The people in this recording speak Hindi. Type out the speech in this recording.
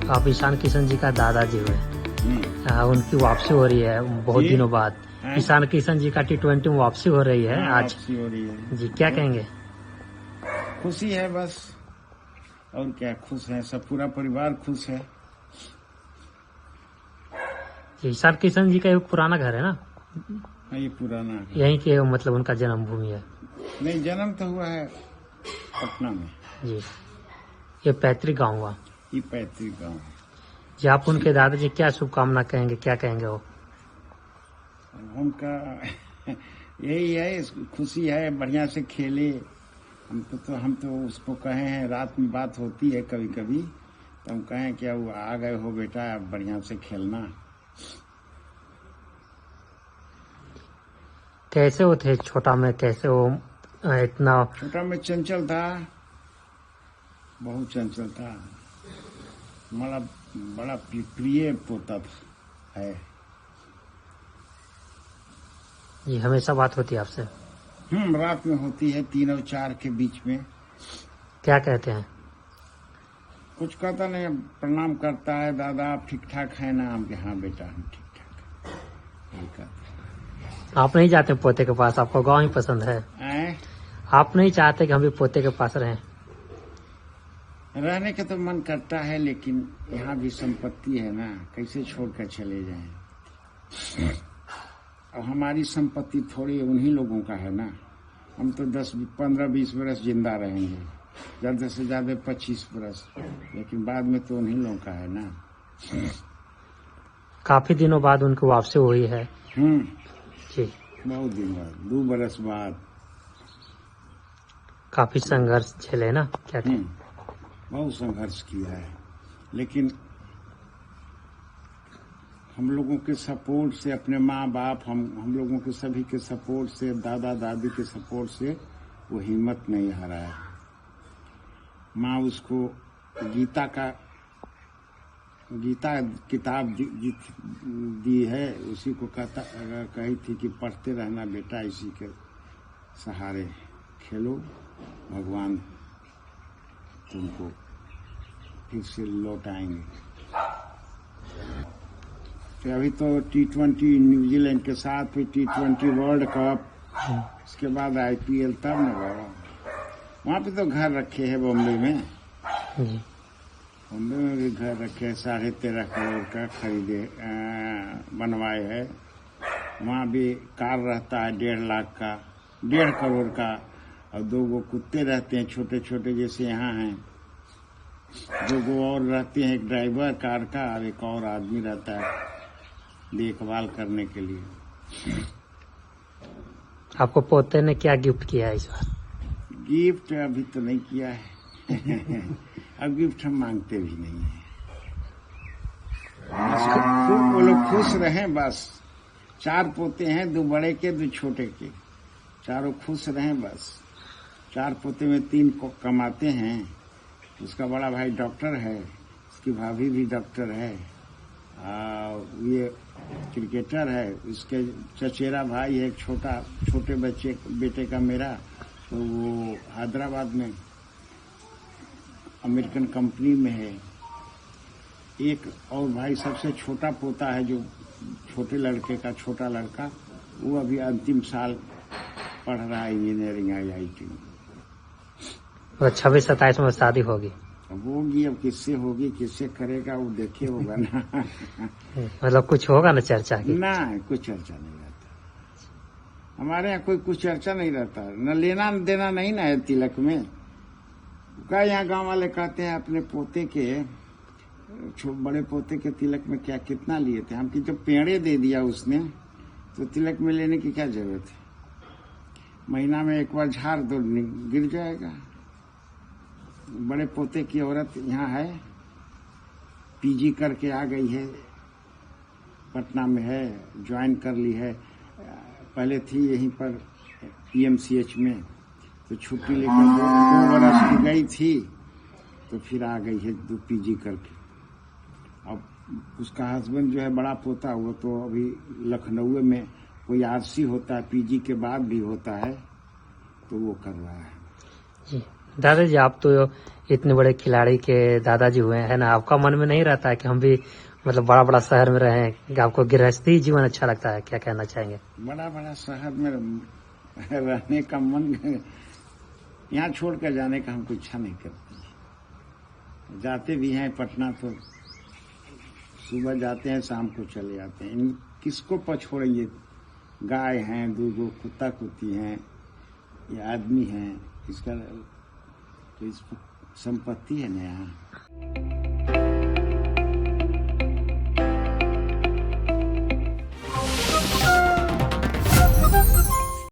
आप ईशान किशन जी का दादाजी हुए। उनकी वापसी हो रही है बहुत दिनों बाद। ईशान किशन जी का T20 में वापसी हो रही है आज। वापसी हो रही है जी, क्या कहेंगे? खुशी है बस, और क्या, खुश है सब, पूरा परिवार खुश है। ईशान किशन जी का एक पुराना घर है ना? ये पुराना है। यहीं के मतलब उनका जन्मभूमि है? नहीं, जन्म तो हुआ है पटना में। जी, ये पैतृक गाँव हुआ? ये पैतृक गाँव है जी। आप उनके दादाजी क्या शुभकामना कहेंगे, क्या कहेंगे वो? उनका यही है, खुशी है, बढ़िया से खेले। हम तो उसको कहे हैं, रात में बात होती है कभी कभी, तो हम कहें क्या वो आ गए हो बेटा, बढ़िया से खेलना। कैसे वो थे छोटा में, कैसे वो इतना? छोटा में चंचल था, बहुत चंचल था, बड़ा प्रिय पोता है। ये हमेशा बात होती है आपसे? रात में होती है 3 और 4 के बीच में। क्या कहते हैं? कुछ कहता नहीं, प्रणाम करता है, दादा आप ठीक ठाक है ना? हम हाँ बेटा हम ठीक ठाक है। आप नहीं चाहते पोते के पास? आपको गांव ही पसंद है? आप नहीं चाहते कि हम भी पोते के पास रहें? रहने का तो मन करता है, लेकिन यहाँ भी संपत्ति है ना, कैसे छोड़कर चले जाएं। और हमारी संपत्ति थोड़ी उन्हीं लोगों का है ना। हम तो 10, 15, 20 बरस जिंदा रहेंगे, ज्यादा से ज्यादा 25 बरस, लेकिन बाद में तो उन्हीं लोगों का है ना। काफी दिनों बाद उनकी वापसी हुई है। जी, बहुत दिन बाद, 2 बरस बाद। काफी संघर्ष झेले ना, क्या कहें? बहुत संघर्ष किया है, लेकिन हम लोगों के सपोर्ट से, अपने माँ बाप, हम लोगों के सभी के सपोर्ट से, दादा दादी के सपोर्ट से वो हिम्मत नहीं हारा है। माँ उसको गीता किताब दी है, उसी को कही थी कि पढ़ते रहना बेटा, इसी के सहारे खेलो, भगवान तुमको फिर से लौट आएंगे। तो अभी तो T20 न्यूजीलैंड के साथ, फिर T20 वर्ल्ड कप, इसके बाद IPL, तब न गया। वहाँ पे तो घर रखे हैं बॉम्बे में। बॉम्बे में भी घर रखे हैं, 13.5 करोड़ का खरीदे, बनवाए है। वहाँ भी कार रहता है 1.5 लाख का, 1.5 करोड़ का, और 2 कुत्ते रहते हैं छोटे छोटे, जैसे यहाँ हैं। 2 और रहते हैं, एक ड्राइवर कार का और एक और आदमी रहता है देखभाल करने के लिए। आपको पोते ने क्या गिफ्ट किया है इस बार? गिफ्ट अभी तो नहीं किया है। अब गिफ्ट हम मांगते भी नहीं है। वो लोग खुश रहें बस। 4 पोते हैं, 2 बड़े के 2 छोटे के, चारों खुश रहें बस। 4 पोते में 3 को कमाते हैं। उसका बड़ा भाई डॉक्टर है, उसकी भाभी भी डॉक्टर है, ये क्रिकेटर है। उसके चचेरा भाई है एक छोटे बेटे का मेरा, तो वो हैदराबाद में अमेरिकन कंपनी में है। एक और भाई सबसे छोटा पोता है, जो छोटे लड़के का छोटा लड़का, वो अभी अंतिम साल पढ़ रहा है इंजीनियरिंग IIT में। 26-27 में शादी होगी? होगी, अब किससे होगी, किससे करेगा, वो देखे होगा ना। मतलब कुछ होगा ना चर्चा की? ना, कुछ चर्चा नहीं रहता हमारे यहाँ, कोई कुछ चर्चा नहीं रहता, न लेना देना नहीं ना है तिलक में। क्या यहाँ गांव वाले कहते हैं अपने पोते के, बड़े पोते के तिलक में क्या कितना लिए थे? हम कि जब पेड़े दे दिया उसने, तो तिलक में लेने की क्या जरूरत है? महीना में एक बार झाड़ दो, गिर जाएगा। बड़े पोते की औरत यहाँ है, PG करके आ गई है, पटना में है, ज्वाइन कर ली है। पहले थी यहीं पर PMCH में, तो छुट्टी लेकर 2 बरस की गई थी, तो फिर आ गई है 2 PG करके। अब उसका हस्बैंड जो है बड़ा पोता, वो तो अभी लखनऊ में कोई RC होता है, PG के बाद भी होता है, तो वो कर रहा है। जी, दादाजी आप तो इतने बड़े खिलाड़ी के दादाजी हुए हैं ना, आपका मन में नहीं रहता है कि हम भी मतलब बड़ा बड़ा शहर में रहें, आपको गृहस्थी जीवन अच्छा लगता है, क्या कहना चाहेंगे? बड़ा बड़ा शहर में रहने का मन, यहाँ छोड़कर जाने का हमको इच्छा नहीं करती। जाते भी हैं पटना तो सुबह जाते हैं, शाम को चले आते हैं। इन किसको पछोड़ेंगे? गाय हैं, 2 कुत्ता कुत्ती हैं, ये आदमी हैं, इसका तो इस संपत्ति है ना यहाँ।